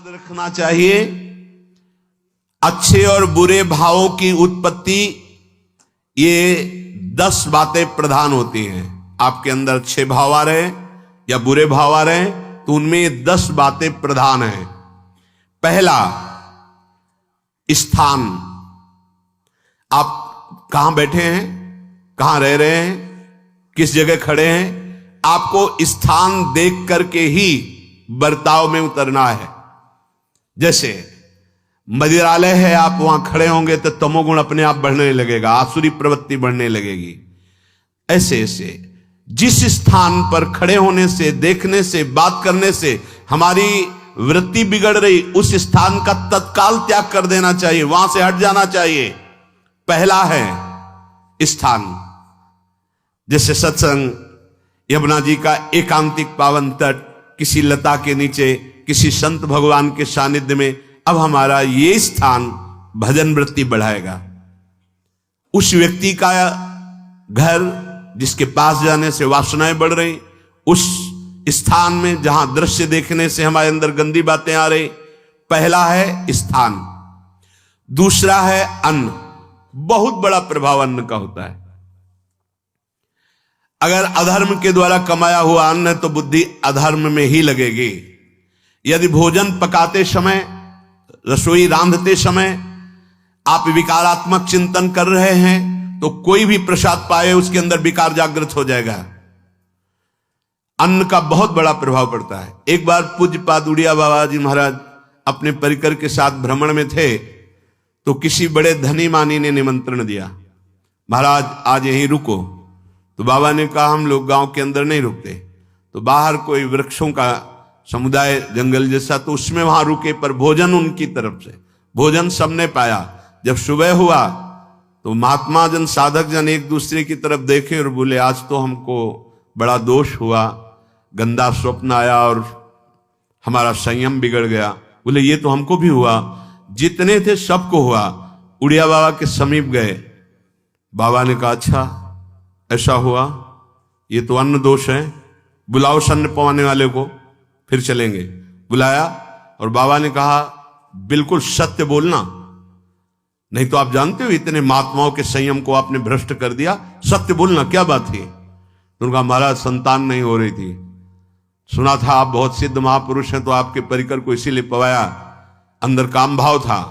याद रखना चाहिए, अच्छे और बुरे भावों की उत्पत्ति, ये 10 बातें प्रधान होती हैं। आपके अंदर अच्छे भाव आ रहे या बुरे भाव आ रहे तो उनमें 10 बातें प्रधान हैं। पहला, स्थान। आप कहां बैठे हैं, कहां रह रहे हैं, किस जगह खड़े हैं, आपको स्थान देख करके ही बर्ताव में उतरना है। जैसे मदिरालय है, आप वहां खड़े होंगे तो तमोगुण अपने आप बढ़ने लगेगा, आसुरी प्रवृत्ति बढ़ने लगेगी। ऐसे ऐसे जिस स्थान पर खड़े होने से, देखने से, बात करने से हमारी वृत्ति बिगड़ रही, उस स्थान का तत्काल त्याग कर देना चाहिए, वहां से हट जाना चाहिए। पहला है स्थान। जैसे सत्संग, यमुना जी का एकांतिक पावन तट, किसी लता के नीचे, किसी संत भगवान के सानिध्य में, अब हमारा ये स्थान भजन वृत्ति बढ़ाएगा। उस व्यक्ति का घर जिसके पास जाने से वासनाएं बढ़ रही, उस स्थान में जहां दृश्य देखने से हमारे अंदर गंदी बातें आ रही, पहला है स्थान। दूसरा है अन्न। बहुत बड़ा प्रभाव अन्न का होता है। अगर अधर्म के द्वारा कमाया हुआ अन्न है तो बुद्धि अधर्म में ही लगेगी। यदि भोजन पकाते समय, रसोई रांधते समय आप विकारात्मक चिंतन कर रहे हैं तो कोई भी प्रसाद पाए उसके अंदर विकार जागृत हो जाएगा। अन्न का बहुत बड़ा प्रभाव पड़ता है। एक बार पूज्यपाद उड़िया बाबा जी महाराज अपने परिकर के साथ भ्रमण में थे तो किसी बड़े धनी मानी ने निमंत्रण दिया, महाराज आज यहीं रुको। तो बाबा ने कहा हम लोग गांव के अंदर नहीं रुकते, तो बाहर कोई वृक्षों का समुदाय, जंगल जैसा, तो उसमें वहां रुके, पर भोजन उनकी तरफ से, भोजन सबने पाया। जब सुबह हुआ तो महात्मा जन, साधक जन एक दूसरे की तरफ देखे और बोले आज तो हमको बड़ा दोष हुआ, गंदा स्वप्न आया और हमारा संयम बिगड़ गया। बोले ये तो हमको भी हुआ, जितने थे सबको हुआ। उड़िया बाबा के समीप गए, बाबा ने कहा अच्छा ऐसा हुआ, ये तो अन्न दोष है, बुलाओ सन्न पवाने वाले को, फिर चलेंगे। बुलाया और बाबा ने कहा बिल्कुल सत्य बोलना, नहीं तो आप जानते हो इतने महात्माओं के संयम को आपने भ्रष्ट कर दिया, सत्य बोलना क्या बात थी। तो उनका महाराज संतान नहीं हो रही थी, सुना था आप बहुत सिद्ध महापुरुष हैं तो आपके परिकर को इसीलिए पवाया, अंदर काम भाव था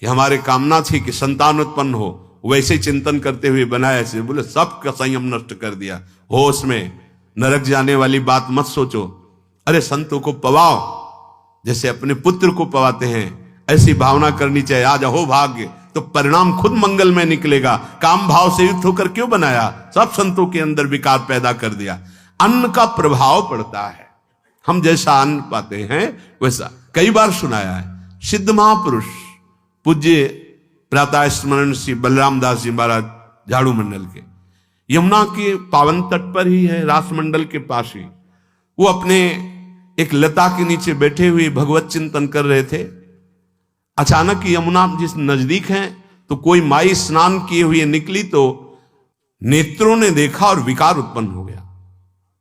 कि हमारे कामना थी कि संतान उत्पन्न हो, वैसे चिंतन करते हुए बनाया ऐसे। बोले सबका संयम नष्ट कर दिया, होश में, नरक जाने वाली बात मत सोचो। अरे संतों को पवाओ जैसे अपने पुत्र को पवाते हैं, ऐसी भावना करनी चाहिए। आज हो भाग्य तो परिणाम खुद मंगल में निकलेगा। काम भाव से युक्त होकर क्यों बनाया, सब संतों के अंदर विकार पैदा कर दिया। अन्न का प्रभाव पड़ता है, हम जैसा अन्न पाते हैं वैसा। कई बार सुनाया है, सिद्ध महापुरुष पूज्य प्रातः स्मरण श्री बलराम दास जी महाराज झाड़ू मंडल के, यमुना के पावन तट पर ही है, रास मंडल के पास ही, वो अपने एक लता के नीचे बैठे हुए भगवत चिंतन कर रहे थे। अचानक यमुना जिस नजदीक है तो कोई माई स्नान किए हुए निकली तो नेत्रों ने देखा और विकार उत्पन्न हो गया।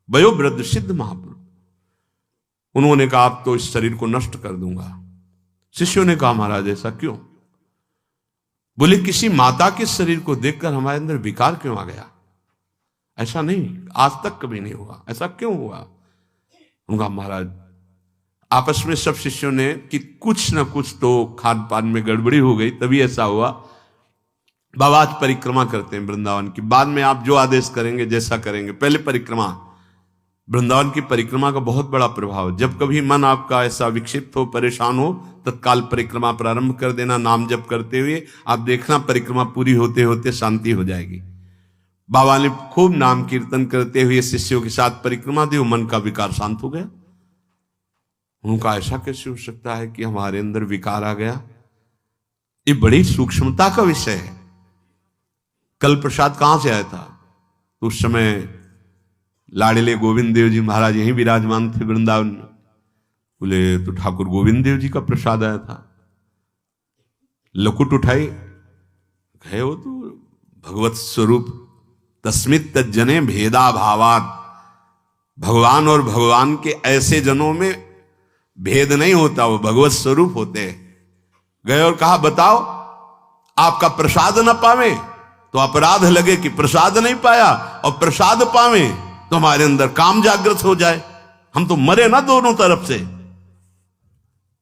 वयोवृद्ध सिद्ध महापुरुष, उन्होंने कहा आप तो इस शरीर को नष्ट कर दूंगा। शिष्यों ने कहा महाराज ऐसा क्यों? बोले किसी माता के शरीर को देखकर हमारे अंदर विकार क्यों आ गया? ऐसा नहीं, आज तक कभी नहीं हुआ, ऐसा क्यों हुआ? उनका महाराज आपस में सब शिष्यों ने कि कुछ ना कुछ तो खान पान में गड़बड़ी हो गई तभी ऐसा हुआ। बाबा आज परिक्रमा करते हैं वृंदावन की, बाद में आप जो आदेश करेंगे जैसा करेंगे, पहले परिक्रमा। वृंदावन की परिक्रमा का बहुत बड़ा प्रभाव, जब कभी मन आपका ऐसा विक्षिप्त हो, परेशान हो, तत्काल परिक्रमा प्रारंभ कर देना, नाम जप करते हुए। आप देखना परिक्रमा पूरी होते होते शांति हो जाएगी। बाबा ने खूब नाम कीर्तन करते हुए शिष्यों के साथ परिक्रमा दी, मन का विकार शांत हो गया। उनका ऐसा कैसे हो सकता है कि हमारे अंदर विकार आ गया? ये बड़ी सूक्ष्मता का विषय है। कल प्रसाद कहां से आया था? तो उस समय लाडले गोविंद देव जी महाराज यहीं विराजमान थे वृंदावन में। बोले तो ठाकुर गोविंद देव जी का प्रसाद आया था। लकुट उठाई, गए हो तो भगवत स्वरूप तस्मित तज्जने भेदा भावात, भगवान और भगवान के ऐसे जनों में भेद नहीं होता, वो भगवत स्वरूप होते हैं। गए और कहा बताओ आपका प्रसाद न पावे तो अपराध लगे कि प्रसाद नहीं पाया, और प्रसाद पावे तो हमारे अंदर काम जागृत हो जाए, हम तो मरे ना दोनों तरफ से।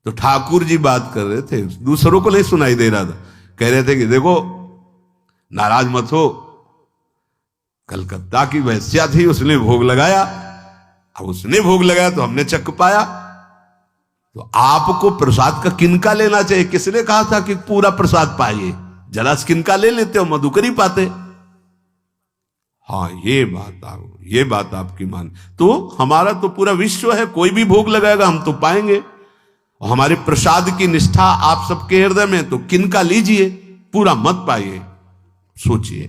तो ठाकुर जी बात कर रहे थे, दूसरों को नहीं सुनाई दे रहा था। कह रहे थे कि देखो नाराज मत हो, कलकत्ता की वैश्या थी, उसने भोग लगाया, अब उसने भोग लगाया तो हमने चख पाया, तो आपको प्रसाद का किनका लेना चाहिए? किसने कहा था कि पूरा प्रसाद पाइए? जरा किनका ले लेते हो, मधुकर ही पाते। हाँ ये बात आपकी मान, तो हमारा तो पूरा विश्व है, कोई भी भोग लगाएगा हम तो पाएंगे, और हमारे प्रसाद की निष्ठा आप सबके हृदय में, तो किनका लीजिए, पूरा मत पाइए। सोचिए,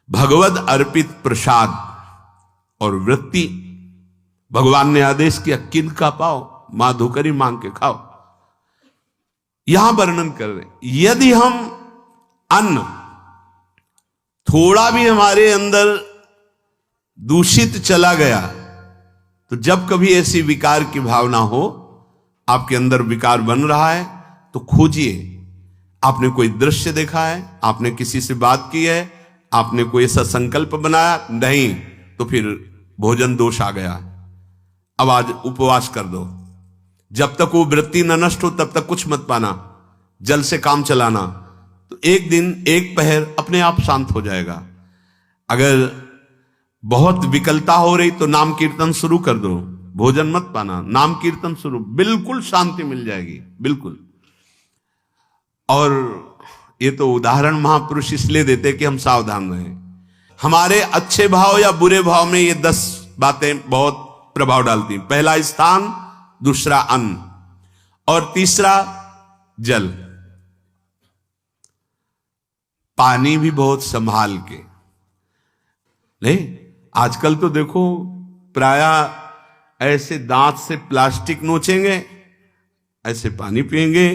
भगवद अर्पित प्रसाद और वृत्ति, भगवान ने आदेश किया किनका पाओ, माधुकरी मांग के खाओ। यहां वर्णन कर रहे, यदि हम अन्न थोड़ा भी हमारे अंदर दूषित चला गया, तो जब कभी ऐसी विकार की भावना हो, आपके अंदर विकार बन रहा है, तो खोजिए। आपने कोई दृश्य देखा है, आपने किसी से बात की है, आपने कोई ऐसा संकल्प बनाया, नहीं, तो फिर भोजन दोष आ गया। अब आज उपवास कर दो, जब तक वो वृत्ति न नष्ट हो तब तक कुछ मत पाना, जल से काम चलाना, तो एक दिन एक पहर अपने आप शांत हो जाएगा। अगर बहुत विकलता हो रही तो नाम कीर्तन शुरू कर दो, भोजन मत पाना, नाम कीर्तन शुरू, बिल्कुल शांति मिल जाएगी, बिल्कुल। और ये तो उदाहरण महापुरुष इसलिए देते कि हम सावधान रहें। हमारे अच्छे भाव या बुरे भाव में ये 10 बातें बहुत प्रभाव डालती। पहला स्थान, दूसरा अन्न, और तीसरा जल। पानी भी बहुत संभाल के नहीं, आजकल तो देखो प्रायः ऐसे दांत से प्लास्टिक नोचेंगे, ऐसे पानी पिएंगे,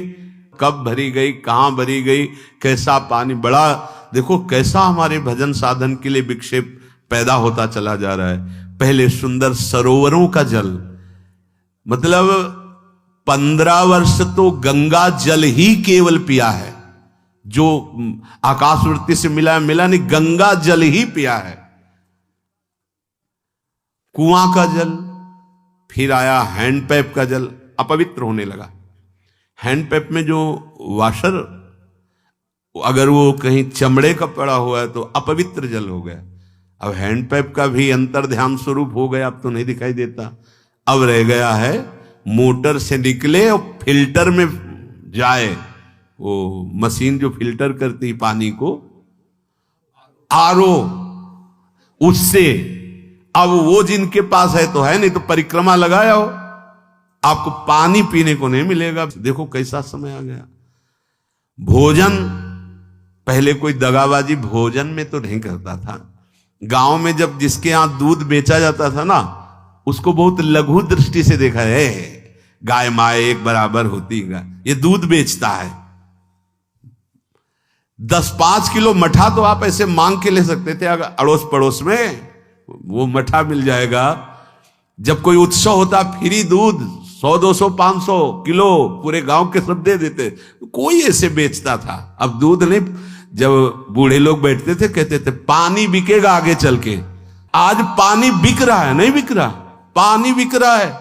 कब भरी गई, कहां भरी गई, कैसा पानी, बड़ा देखो कैसा हमारे भजन साधन के लिए विक्षेप पैदा होता चला जा रहा है। पहले सुंदर सरोवरों का जल, मतलब 15 वर्ष तो गंगा जल ही केवल पिया है, जो आकाशवृत्ति से मिला नहीं, गंगा जल ही पिया है। कुआं का जल, फिर आया हैंडपैप का जल, अपवित्र होने लगा। हैंडपैप में जो वाशर, अगर वो कहीं चमड़े का पड़ा हुआ है तो अपवित्र जल हो गया। अब हैंडपैप का भी अंतर ध्यान स्वरूप हो गया, अब तो नहीं दिखाई देता। अब रह गया है मोटर से निकले और फिल्टर में जाए, वो मशीन जो फिल्टर करती पानी को, आरओ, उससे। अब वो जिनके पास है तो है, नहीं तो परिक्रमा लगाया हो, आपको पानी पीने को नहीं मिलेगा। देखो कैसा समय आ गया। भोजन, पहले कोई दगाबाजी भोजन में तो नहीं करता था। गांव में जब जिसके यहां दूध बेचा जाता था ना, उसको बहुत लघु दृष्टि से देखा है, गाय माए एक बराबर होती है, ये दूध बेचता है। 10-5 किलो मठा तो आप ऐसे मांग के ले सकते थे, अगर अड़ोस पड़ोस में वो मठा मिल जाएगा। जब कोई उत्सव होता, फ्री दूध 100, 200, 500 किलो पूरे गांव के सब दे देते, कोई ऐसे बेचता था। अब दूध नहीं, जब बूढ़े लोग बैठते थे कहते थे पानी बिकेगा आगे चल के। आज पानी बिक रहा है, नहीं बिक रहा, पानी बिक रहा है।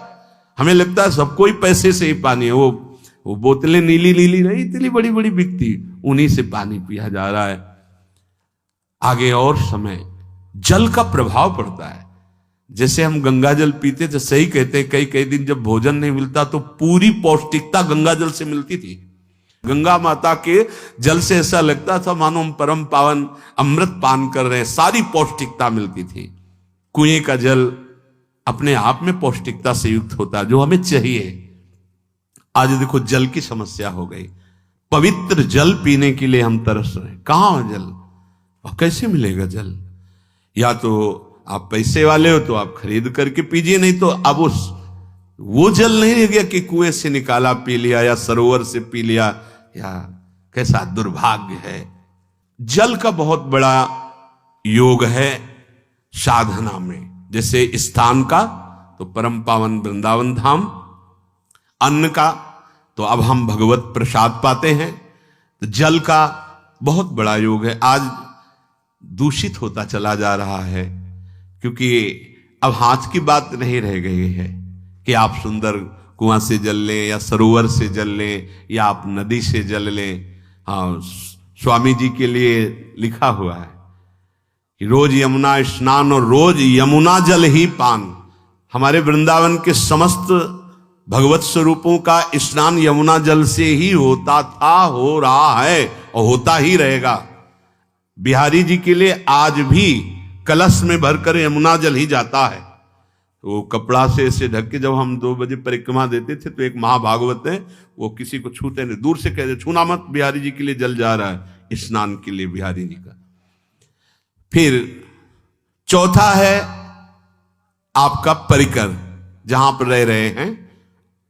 हमें लगता है सबको ही पैसे से ही पानी है, वो बोतलें नीली नीली नहीं, इतनी बड़ी बड़ी बिकती, उन्हीं से पानी पिया जा रहा है। आगे और समय जल का प्रभाव पड़ता है। जैसे हम गंगा जल पीते थे, सही कहते हैं, कई कई दिन जब भोजन नहीं मिलता तो पूरी पौष्टिकता गंगा जल से मिलती थी। गंगा माता के जल से ऐसा लगता था मानो हम परम पावन अमृत पान कर रहे हैं, सारी पौष्टिकता मिलती थी। कुएं का जल अपने आप में पौष्टिकता से युक्त होता है, जो हमें चाहिए। आज देखो जल की समस्या हो गई, पवित्र जल पीने के लिए हम तरस रहे हैं। कहां जल और कैसे मिलेगा जल? या तो आप पैसे वाले हो तो आप खरीद करके पीजिए, नहीं तो अब वो जल नहीं रह गया कि कुएं से निकाला पी लिया या सरोवर से पी लिया, या कैसा दुर्भाग्य है। जल का बहुत बड़ा योग है साधना में। जैसे स्थान का तो परम पावन वृंदावन धाम, अन्न का, तो अब हम भगवत प्रसाद पाते हैं। तो जल का बहुत बड़ा योग है, आज दूषित होता चला जा रहा है, क्योंकि अब हाथ की बात नहीं रह गई है कि आप सुंदर कुआं से जल लें या सरोवर से जल लें या आप नदी से जल लें। हाँ, स्वामी जी के लिए लिखा हुआ है कि रोज यमुना स्नान और रोज यमुना जल ही पान। हमारे वृंदावन के समस्त भगवत स्वरूपों का स्नान यमुना जल से ही होता था, हो रहा है और होता ही रहेगा। बिहारी जी के लिए आज भी कलश में भरकर यमुना जल ही जाता है। वो कपड़ा से ऐसे ढक के जब हम 2 बजे परिक्रमा देते थे तो एक महाभागवत है, वो किसी को छूते नहीं, दूर से कहते छूना मत, बिहारी जी के लिए जल जा रहा है स्नान के लिए बिहारी जी का। फिर चौथा है आपका परिकर, जहां पर रह रहे हैं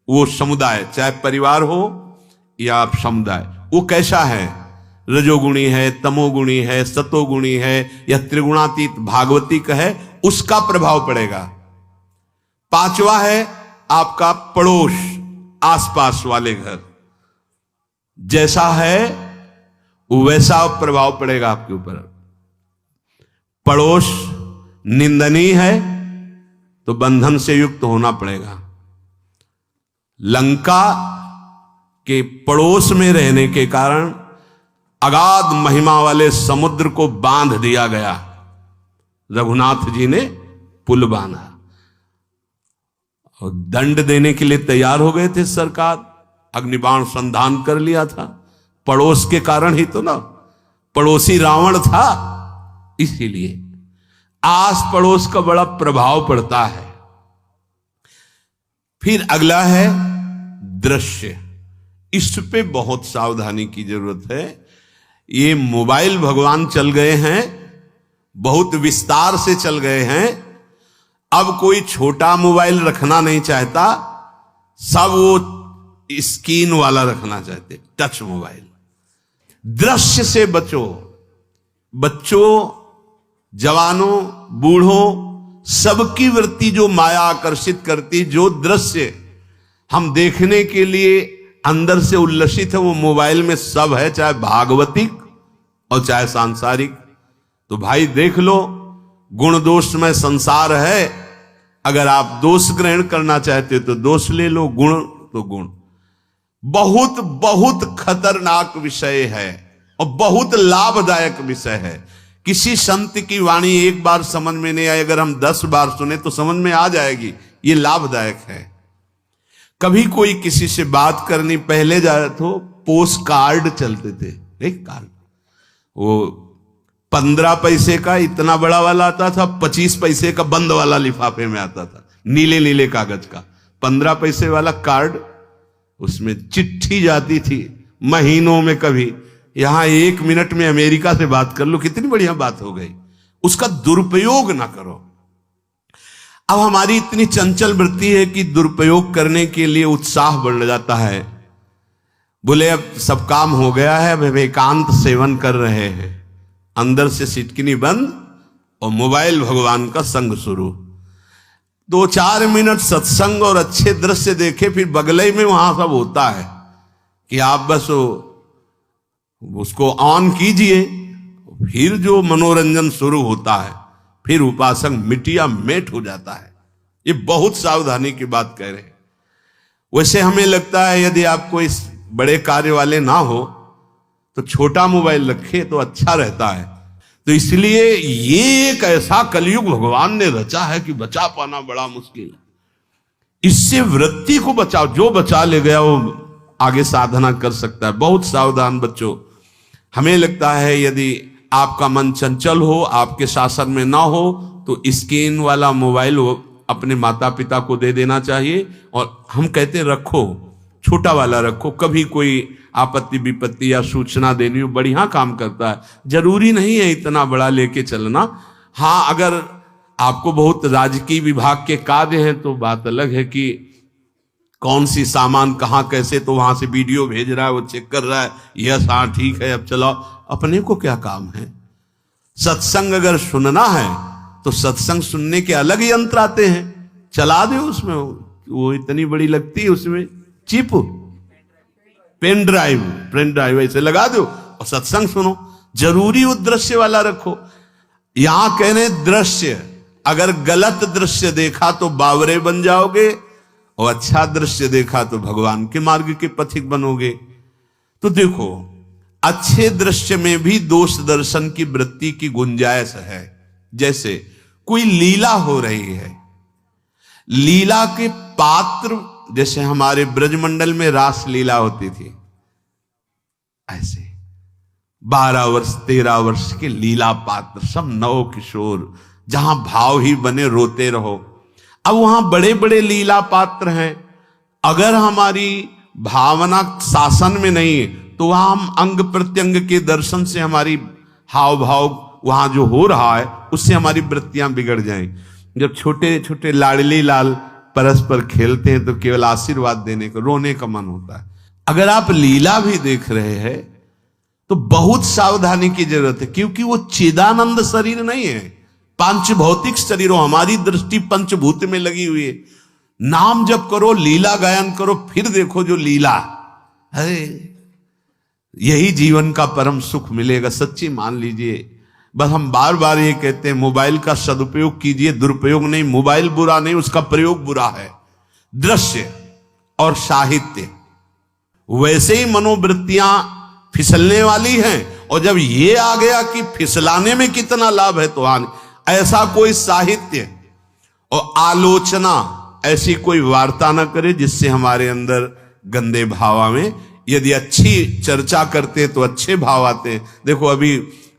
वो समुदाय, चाहे परिवार हो या आप समुदाय, वो कैसा है, रजोगुणी है, तमोगुणी है, सतोगुणी है या त्रिगुणातीत भागवतिक है, उसका प्रभाव पड़ेगा। पांचवा है आपका पड़ोस, आसपास वाले घर, जैसा है वैसा प्रभाव पड़ेगा आपके ऊपर। पड़ोस निंदनीय है तो बंधन से युक्त होना पड़ेगा। लंका के पड़ोस में रहने के कारण अगाध महिमा वाले समुद्र को बांध दिया गया, रघुनाथ जी ने पुल बांधा और दंड देने के लिए तैयार हो गए थे सरकार, अग्निबाण संधान कर लिया था, पड़ोस के कारण ही तो ना, पड़ोसी रावण था, इसीलिए आस पड़ोस का बड़ा प्रभाव पड़ता है। फिर अगला है दृश्य, इस पे बहुत सावधानी की जरूरत है। ये मोबाइल भगवान चल गए हैं, बहुत विस्तार से चल गए हैं, अब कोई छोटा मोबाइल रखना नहीं चाहता, सब वो स्क्रीन वाला रखना चाहते, टच मोबाइल। दृश्य से बचो, बच्चों, जवानों, बूढ़ों, सबकी वृत्ति जो माया आकर्षित करती, जो दृश्य हम देखने के लिए अंदर से उल्लसित है, वो मोबाइल में सब है, चाहे भागवतिक और चाहे सांसारिक। तो भाई देख लो, गुण दोष में संसार है, अगर आप दोष ग्रहण करना चाहते हो तो दोष ले लो, गुण तो गुण। बहुत बहुत खतरनाक विषय है और बहुत लाभदायक विषय है। किसी संत की वाणी एक बार समझ में नहीं आई, अगर हम 10 बार सुने तो समझ में आ जाएगी, ये लाभदायक है। कभी कोई किसी से बात करनी, पहले जाए तो पोस्ट कार्ड चलते थे, एक कार्ड, वो 15 पैसे का इतना बड़ा वाला आता था, 25 पैसे का बंद वाला लिफाफे में आता था, नीले नीले कागज का 15 पैसे वाला कार्ड, उसमें चिट्ठी जाती थी महीनों में। कभी यहां 1 मिनट में अमेरिका से बात कर लो, कितनी बढ़िया बात हो गई। उसका दुरुपयोग ना करो। अब हमारी इतनी चंचल वृत्ति है कि दुरुपयोग करने के लिए उत्साह बढ़ जाता है। बोले अब सब काम हो गया है, अब एकांत सेवन कर रहे हैं, अंदर से सिटकिनी बंद और मोबाइल भगवान का संग शुरू। 2-4 मिनट सत्संग और अच्छे दृश्य देखे, फिर बगले में वहां सब होता है कि आप बस उसको ऑन कीजिए, फिर जो मनोरंजन शुरू होता है, फिर उपासक मिटिया मेट हो जाता है। ये बहुत सावधानी की बात कह रहे हैं। वैसे हमें लगता है यदि आपको इस बड़े कार्य वाले ना हो तो छोटा मोबाइल रखे तो अच्छा रहता है। तो इसलिए ये एक ऐसा कलयुग भगवान ने रचा है कि बचा पाना बड़ा मुश्किल है। इससे वृत्ति को बचाओ, जो बचा ले गया वो आगे साधना कर सकता है। बहुत सावधान बच्चों। हमें लगता है यदि आपका मन चंचल हो, आपके शासन में ना हो, तो स्क्रीन वाला मोबाइल अपने माता पिता को दे देना चाहिए। और हम कहते हैं रखो, छोटा वाला रखो, कभी कोई आपत्ति विपत्ति या सूचना देनी हो, बढ़िया काम करता है। जरूरी नहीं है इतना बड़ा लेके चलना। हाँ, अगर आपको बहुत राजकीय विभाग के कार्य हैं तो बात अलग है कि कौन सी सामान कहाँ कैसे, तो वहां से वीडियो भेज रहा है, वो चेक कर रहा है, यस हाँ ठीक है अब चलाओ। अपने को क्या काम है? सत्संग अगर सुनना है तो सत्संग सुनने के अलग यंत्र आते हैं, चला दे उसमें, वो इतनी बड़ी लगती है उसमें चिप, पेन ड्राइव ऐसे लगा दो और सत्संग सुनो। जरूरी वो दृश्य वाला रखो। यहां कहने दृश्य, अगर गलत दृश्य देखा तो बावरे बन जाओगे और अच्छा दृश्य देखा तो भगवान के मार्ग के पथिक बनोगे। तो देखो, अच्छे दृश्य में भी दोष दर्शन की वृत्ति की गुंजाइश है। जैसे कोई लीला हो रही है, लीला के पात्र, जैसे हमारे ब्रजमंडल में रास लीला होती थी, ऐसे 12 वर्ष 13 वर्ष के लीला पात्र, सब नव किशोर, जहां भाव ही बने रोते रहो। अब वहां बड़े बड़े लीला पात्र हैं, अगर हमारी भावना शासन में नहीं है तो वहां हम अंग प्रत्यंग के दर्शन से हमारी हाव भाव वहां जो हो रहा है उससे हमारी वृत्तियां बिगड़ जाएं। जब छोटे छोटे लाडली लाल परस्पर खेलते हैं तो केवल आशीर्वाद देने को, रोने का मन होता है। अगर आप लीला भी देख रहे हैं तो बहुत सावधानी की जरूरत है, क्योंकि वो चिदानंद शरीर नहीं है, पांच भौतिक शरीरों, हमारी दृष्टि पंचभूत में लगी हुई है। नाम जप करो, लीला गायन करो, फिर देखो जो लीला, अरे यही जीवन का परम सुख मिलेगा। सच्ची मान लीजिए। बस हम बार बार ये कहते हैं, मोबाइल का सदुपयोग कीजिए, दुरुपयोग नहीं। मोबाइल बुरा नहीं, उसका प्रयोग बुरा है। दृश्य और साहित्य, वैसे ही मनोवृत्तियां फिसलने वाली हैं, और जब ये आ गया कि फिसलाने में कितना लाभ है तो हानि, ऐसा कोई साहित्य और आलोचना, ऐसी कोई वार्ता ना करे जिससे हमारे अंदर गंदे भाव आवे। यदि अच्छी चर्चा करते तो अच्छे भाव आते। देखो, अभी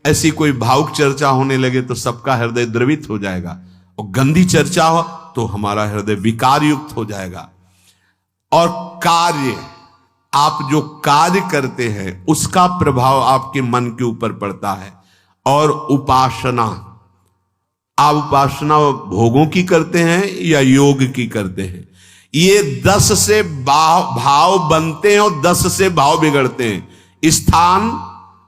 ऐसी कोई भावुक चर्चा होने लगे तो सबका हृदय द्रवित हो जाएगा, और गंदी चर्चा हो तो हमारा हृदय विकार युक्त हो जाएगा। और कार्य, आप जो कार्य करते हैं उसका प्रभाव आपके मन के ऊपर पड़ता है। और उपासना, आप उपासना भोगों की करते हैं या योग की करते हैं, ये 10 से भाव बनते हैं और 10 से भाव बिगड़ते हैं। स्थान,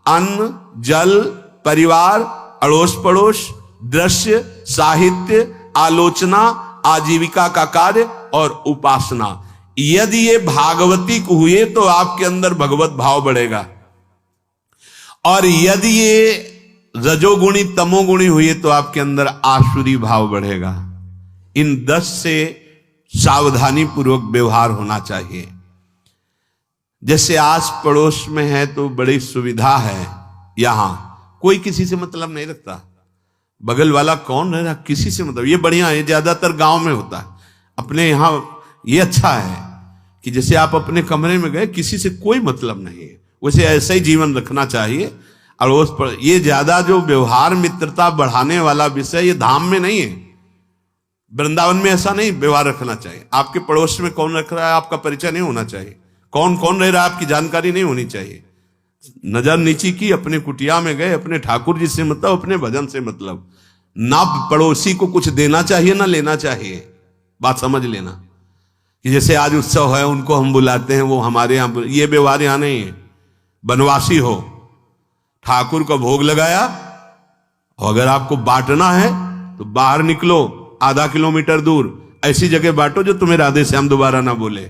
अन्न, जल, परिवार, अड़ोस पड़ोस, दृश्य, साहित्य, आलोचना, आजीविका का कार्य और उपासना। यदि ये भागवतिक हुए तो आपके अंदर भगवत भाव बढ़ेगा, और यदि ये रजोगुणी तमोगुणी हुए तो आपके अंदर आसुरी भाव बढ़ेगा। इन 10 से सावधानी पूर्वक व्यवहार होना चाहिए। जैसे आस पड़ोस में है तो बड़ी सुविधा है, यहां कोई किसी से मतलब नहीं रखता, बगल वाला कौन रह रहा किसी से मतलब, ये बढ़िया है। ज्यादातर गांव में होता है। अपने यहां ये अच्छा है कि जैसे आप अपने कमरे में गए, किसी से कोई मतलब नहीं है, वैसे ऐसा ही जीवन रखना चाहिए। अड़ोस पर ये ज्यादा जो व्यवहार मित्रता बढ़ाने वाला विषय, ये धाम में नहीं है, वृंदावन में ऐसा नहीं व्यवहार रखना चाहिए। आपके पड़ोस में कौन रख रहा है आपका परिचय नहीं होना चाहिए, कौन कौन रह रहा है आपकी जानकारी नहीं होनी चाहिए। नजर नीची की, अपने कुटिया में गए, अपने ठाकुर जी से मतलब, अपने भजन से मतलब। ना पड़ोसी को कुछ देना चाहिए ना लेना चाहिए, बात समझ लेना। कि जैसे आज उत्सव है, उनको हम बुलाते हैं, वो हमारे यहाँ, ये व्यवहार यहाँ नहीं है। बनवासी हो, ठाकुर का भोग लगाया, और अगर आपको बांटना है तो बाहर निकलो, आधा किलोमीटर दूर ऐसी जगह बांटो जो तुम्हें राधे श्याम दोबारा ना बोले,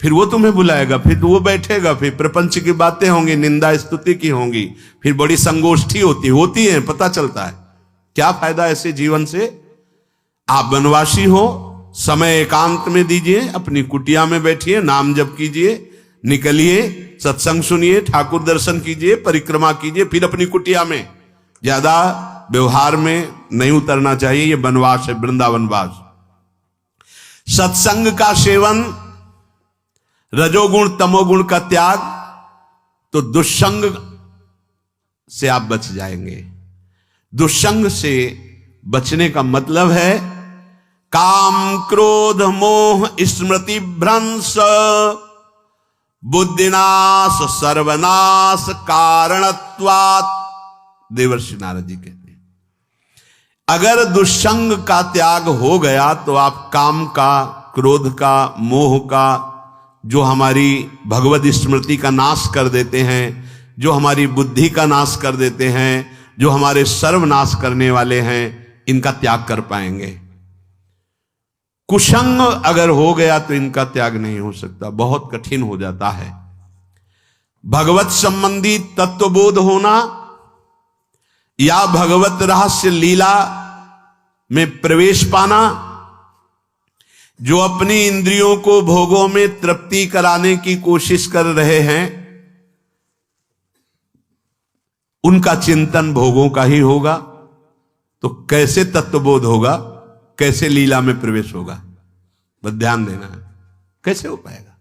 फिर वो तुम्हें बुलाएगा, फिर वो बैठेगा, फिर प्रपंच की बातें होंगी, निंदा स्तुति की होंगी, फिर बड़ी संगोष्ठी होती है, पता चलता है। क्या फायदा ऐसे जीवन से? आप वनवासी हो, समय एकांत में दीजिए, अपनी कुटिया में बैठिए, नाम जप कीजिए, निकलिए, सत्संग सुनिए, ठाकुर दर्शन कीजिए, परिक्रमा कीजिए, फिर अपनी कुटिया में। ज्यादा व्यवहार में नहीं उतरना चाहिए, ये वनवास है, वृंदावनवास। सत्संग का सेवन, रजोगुण तमोगुण का त्याग, तो दुष्संग से आप बच जाएंगे। दुष्संग से बचने का मतलब है काम क्रोध मोह स्मृति भ्रंश बुद्धिनाश सर्वनाश कारणत्वात्, देवर्षि नारद जी कहते हैं। अगर दुष्संग का त्याग हो गया तो आप काम का, क्रोध का, मोह का, जो हमारी भगवत स्मृति का नाश कर देते हैं, जो हमारी बुद्धि का नाश कर देते हैं, जो हमारे सर्वनाश करने वाले हैं, इनका त्याग कर पाएंगे। कुसंग अगर हो गया तो इनका त्याग नहीं हो सकता, बहुत कठिन हो जाता है। भगवत संबंधी तत्वबोध होना या भगवत रहस्य लीला में प्रवेश पाना, जो अपनी इंद्रियों को भोगों में तृप्ति कराने की कोशिश कर रहे हैं, उनका चिंतन भोगों का ही होगा। तो कैसे तत्वबोध होगा, कैसे लीला में प्रवेश होगा, बस ध्यान देना है, कैसे हो पाएगा?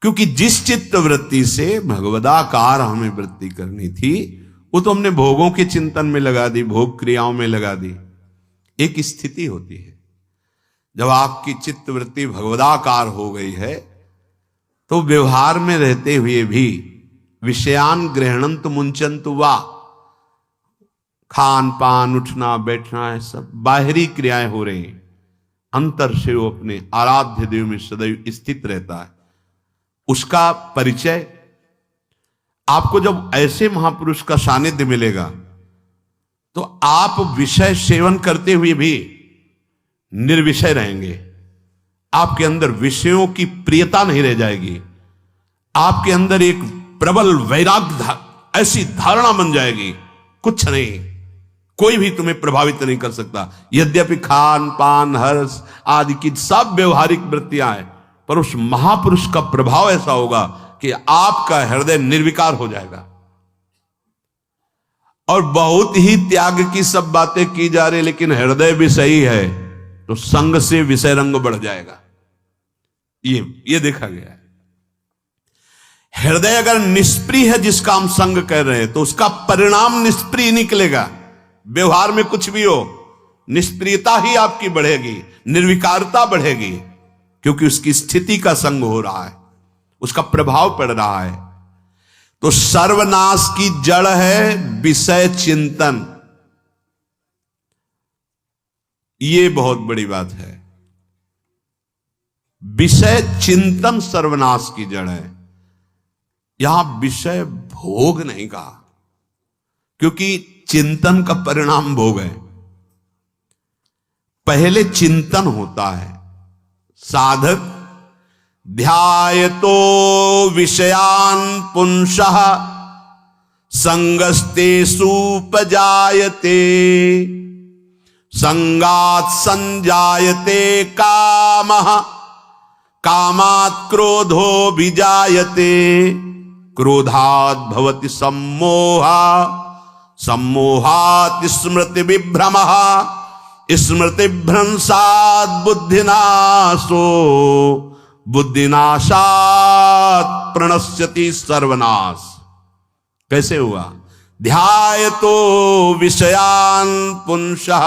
क्योंकि जिस चित्त वृत्ति से भगवदाकार हमें वृत्ति करनी थी, वो तो हमने भोगों के चिंतन में लगा दी, भोग क्रियाओं में लगा दी। एक स्थिति होती है जब आपकी चित्त वृत्ति भगवदाकार हो गई है, तो व्यवहार में रहते हुए भी विषयान ग्रहणंत मुंचंत वा, खान पान उठना बैठना है सब बाहरी क्रियाएं हो रही हैं, अंतर से वो अपने आराध्य देव में सदैव स्थित रहता है। उसका परिचय आपको जब ऐसे महापुरुष का सानिध्य मिलेगा, तो आप विषय सेवन करते हुए भी निर्विषय रहेंगे। आपके अंदर विषयों की प्रियता नहीं रह जाएगी, आपके अंदर एक प्रबल वैराग्य ऐसी धारणा बन जाएगी, कुछ नहीं, कोई भी तुम्हें प्रभावित नहीं कर सकता। यद्यपि खान पान हर्ष आदि की सब व्यवहारिक वृत्तियां हैं, पर उस महापुरुष का प्रभाव ऐसा होगा कि आपका हृदय निर्विकार हो जाएगा। और बहुत ही त्याग की सब बातें की जा रही, लेकिन हृदय भी सही है तो संग से विषय रंग बढ़ जाएगा। ये देखा गया है। हृदय अगर निष्प्रिय है, जिसका हम संग कर रहे हैं, तो उसका परिणाम निष्प्रिय निकलेगा। व्यवहार में कुछ भी हो, निष्प्रियता ही आपकी बढ़ेगी, निर्विकारता बढ़ेगी, क्योंकि उसकी स्थिति का संग हो रहा है, उसका प्रभाव पड़ रहा है। तो सर्वनाश की जड़ है विषय चिंतन। ये बहुत बड़ी बात है। विषय चिंतन सर्वनाश की जड़ है। यहां विषय भोग नहीं कहा, क्योंकि चिंतन का परिणाम भोग है। पहले चिंतन होता है। साधक ध्यायतो विषयान पुंसः संगस्तेषु उपजायते, संगात् संजायते कामः, कामात् क्रोधो विजायते, क्रोधात् भवति सम्मोहः, सम्मोहात् स्मृति विभ्रमः, स्मृति भ्रंशात् बुद्धिनाशो, बुद्धिनाशात् प्रणश्यति सर्वनाश। कैसे हुआ? ध्यायतो विषयान पुंसः,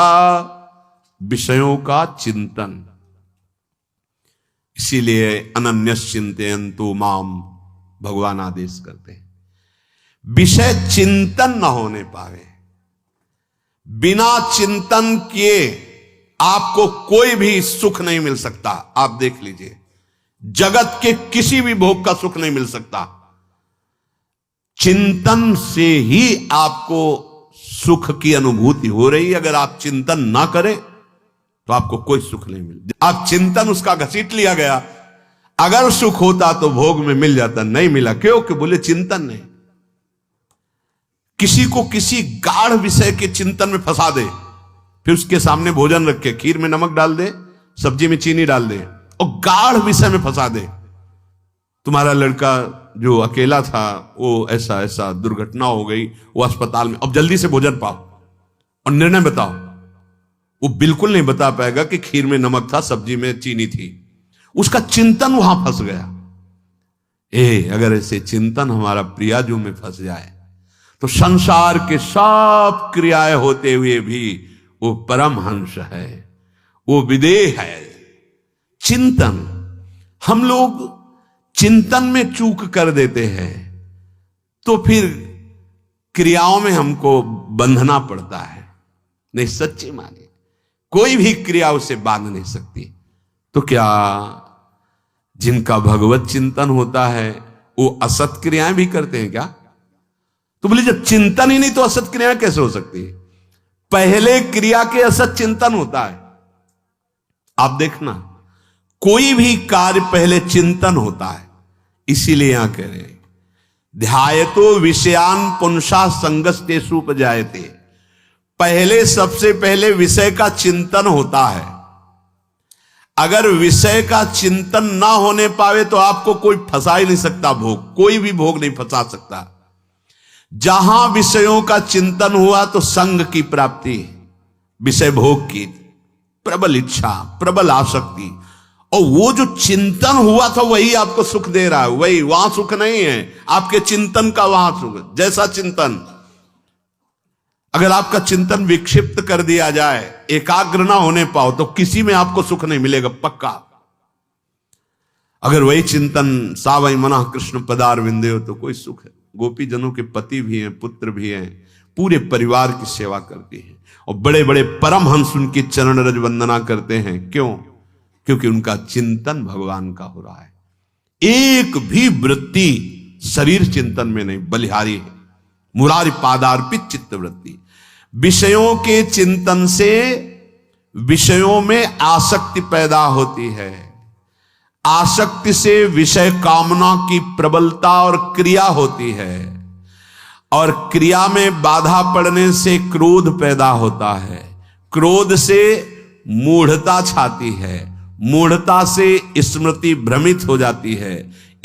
विषयों का चिंतन। इसीलिए अनन्यश्चिन्तयन्तु माम भगवान आदेश करते हैं। विषय चिंतन न होने पावे, बिना चिंतन किए आपको कोई भी सुख नहीं मिल सकता। आप देख लीजिए, जगत के किसी भी भोग का सुख नहीं मिल सकता। चिंतन से ही आपको सुख की अनुभूति हो रही है। अगर आप चिंतन ना करें तो आपको कोई सुख नहीं मिलता। आप चिंतन उसका घसीट लिया गया। अगर सुख होता तो भोग में मिल जाता, नहीं मिला। क्यों? कि बोले चिंतन नहीं। किसी को किसी गाढ़ विषय के चिंतन में फंसा दे, फिर उसके सामने भोजन रखे, खीर में नमक डाल दे, सब्जी में चीनी डाल दे और गाढ़ विषय में फंसा दे। तुम्हारा लड़का जो अकेला था, वो ऐसा ऐसा दुर्घटना हो गई, वो अस्पताल में, अब जल्दी से भोजन पाओ और निर्णय बताओ। वो बिल्कुल नहीं बता पाएगा कि खीर में नमक था, सब्जी में चीनी थी। उसका चिंतन वहां फंस गया। अगर ऐसे चिंतन हमारा प्रियाजू में फंस जाए तो संसार के सब क्रियाएं होते हुए भी वो परमहंस है, वो विदेह है। चिंतन, हम लोग चिंतन में चूक कर देते हैं, तो फिर क्रियाओं में हमको बंधना पड़ता है। नहीं, सच्ची मानिए, कोई भी क्रिया उसे बांध नहीं सकती। तो क्या जिनका भगवत चिंतन होता है वो असत क्रियाएं भी करते हैं क्या? तो बोले जब चिंतन ही नहीं तो असत क्रियाएं कैसे हो सकती है? पहले क्रिया के असत चिंतन होता है। आप देखना, कोई भी कार्य पहले चिंतन होता है। इसीलिए यहां कह रहे हैं ध्यायतो विषयान पुंसा संगस्तेषु उपजायते। पहले सबसे पहले विषय का चिंतन होता है। अगर विषय का चिंतन ना होने पावे तो आपको कोई फंसा ही नहीं सकता भोग, कोई भी भोग नहीं फंसा सकता। जहां विषयों का चिंतन हुआ तो संग की प्राप्ति, विषय भोग की प्रबल इच्छा, प्रबल आसक्ति, और वो जो चिंतन हुआ था वही आपको सुख दे रहा है। वही, वहां सुख नहीं है, आपके चिंतन का वहां सुख। जैसा चिंतन, अगर आपका चिंतन विक्षिप्त कर दिया जाए, एकाग्र ना होने पाओ, तो किसी में आपको सुख नहीं मिलेगा पक्का। अगर वही चिंतन सावई मना कृष्ण पदार विंदे हो तो कोई सुख है। गोपी जनों के पति भी हैं, पुत्र भी हैं, पूरे परिवार की सेवा करती हैं, और बड़े बड़े परमहंस उनकी चरण रज वंदना करते हैं। क्यों? क्योंकि उनका चिंतन भगवान का हो रहा है। एक भी वृत्ति शरीर चिंतन में नहीं, बलिहारी है। मुरारी पादार्पित चित्त वृत्ति। विषयों के चिंतन से विषयों में आसक्ति पैदा होती है। आसक्ति से विषय कामना की प्रबलता और क्रिया होती है, और क्रिया में बाधा पड़ने से क्रोध पैदा होता है। क्रोध से मूढ़ता छाती है, मूढ़ता से स्मृति भ्रमित हो जाती है,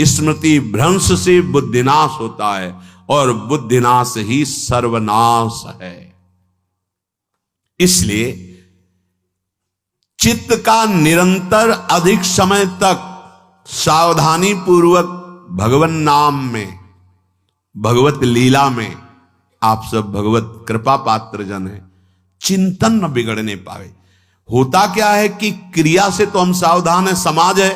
स्मृति भ्रंश से बुद्धिनाश होता है, और बुद्धिनाश ही सर्वनाश है। इसलिए चित्त का निरंतर अधिक समय तक सावधानी पूर्वक भगवन नाम में, भगवत लीला में, आप सब भगवत कृपा पात्र जन हैं, चिंतन न बिगड़ने पावे। होता क्या है कि क्रिया से तो हम सावधान हैं, समाज है,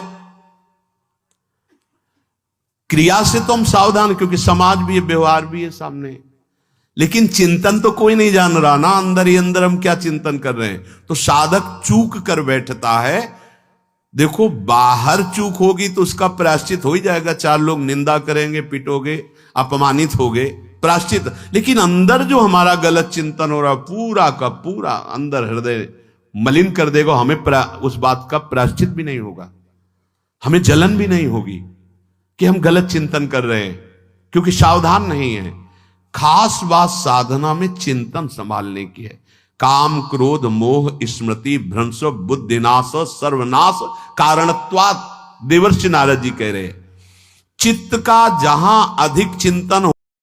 क्रिया से तो हम सावधान हैं क्योंकि समाज भी है, व्यवहार भी है सामने, लेकिन चिंतन तो कोई नहीं जान रहा ना, अंदर ही अंदर हम क्या चिंतन कर रहे हैं। तो साधक चूक कर बैठता है। देखो, बाहर चूक होगी तो उसका प्रायश्चित हो ही जाएगा, चार लोग निंदा करेंगे, पिटोगे, अपमानित होगे, प्रायश्चित। लेकिन अंदर जो हमारा गलत चिंतन हो रहा, पूरा का पूरा अंदर हृदय मलिन कर देगा। हमें उस बात का प्रायश्चित भी नहीं होगा, हमें जलन भी नहीं होगी कि हम गलत चिंतन कर रहे हैं, क्योंकि सावधान नहीं है। खास बात साधना में चिंतन संभालने की है। काम क्रोध मोह स्मृति भ्रंश बुद्धिनाश सर्वनाश कारणत्वात्। देवर्षि नारद जी कह रहे हैं चित्त का जहां अधिक चिंतन